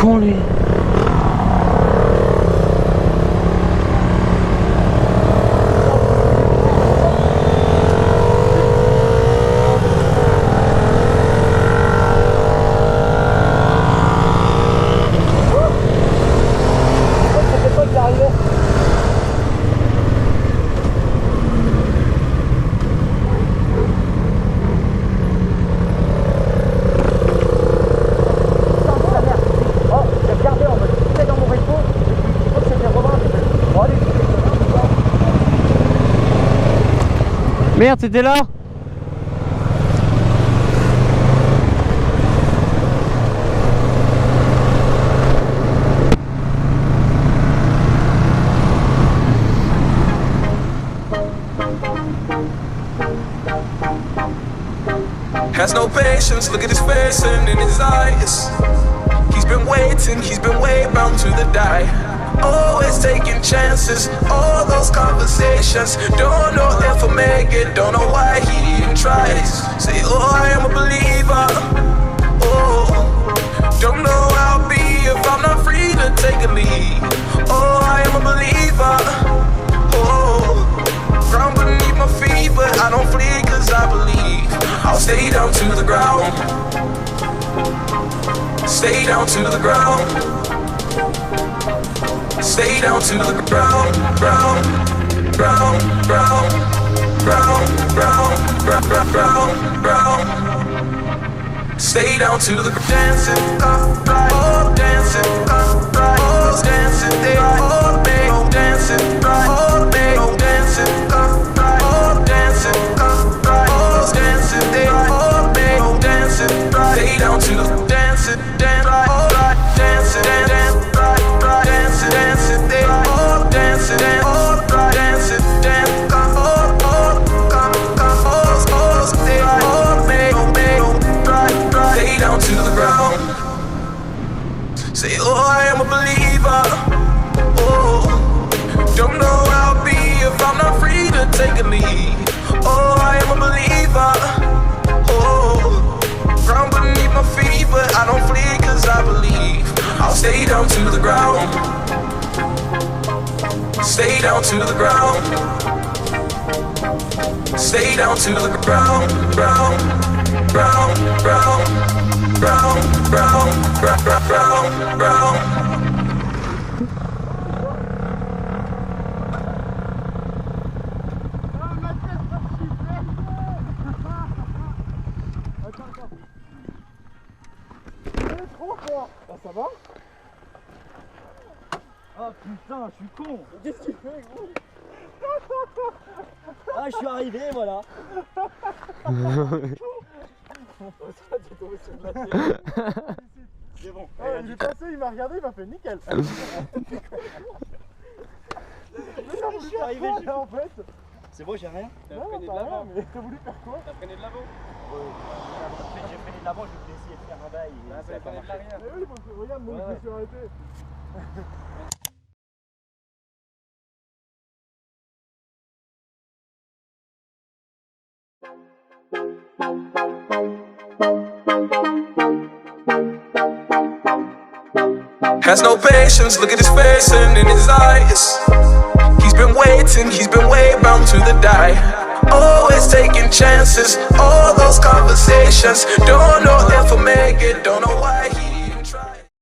con lui. Merde, c'était là. Has no patience, look at his face and in his eyes. He's been way bound to the die. Always taking chances, all those conversations. Don't know if I'll make it, don't know why he even tries. Say, oh, I am a believer. Oh, don't know how I'll be if I'm not free to take a lead. Oh, I am a believer. Oh, ground beneath my feet, but I don't flee cause I believe. I'll stay down to the ground. Stay down to the ground. Stay down to the ground, ground, ground, ground, ground, ground, ground, ground, ground. Stay down to the dancing, right, oh, dancing, right, oh, dancing, they all make, oh, dancing, right, oh, make, oh, dancing, right, oh, dancing, right, oh, dancing, they all make, oh, dancing, right. Stay down to the dancing, dance, right, oh, right, dancing, dance, right, right, dancing, dancing, they all dancing, dance, all right, dancing, dance, come, they all make, oh, make, oh, right, right. Stay down to the ground. Say, oh, I am a believer. Oh, don't know how I'll be if I'm not free to take a lead. Oh, I am a believer. Oh, ground beneath my feet, but I don't flee cause I believe. I'll stay down to the ground. Stay down to the ground. Stay down to the ground, ground, ground, ground, ground, ground, ground, ground, ground. Ça va? Ah putain, je suis con! Qu'est-ce que tu fais, gros? Ah, je suis arrivé, voilà! C'est bon. Ah, il est passé, il m'a regardé, il m'a fait nickel! Je suis arrivé, en fait! C'est bon, j'ai rien? Non, t'as rien, mais t'as voulu faire quoi? T'as freiné de l'avant? J'ai freiné de l'avant, je voulais essayer de faire un bail. Ça a pas marché. Mais oui, parce que regarde, moi je me suis arrêté. Has no patience, look at his face and in his eyes. He's been way bound to the die. Always taking chances, all those conversations. Don't know if I'll make it, don't know why.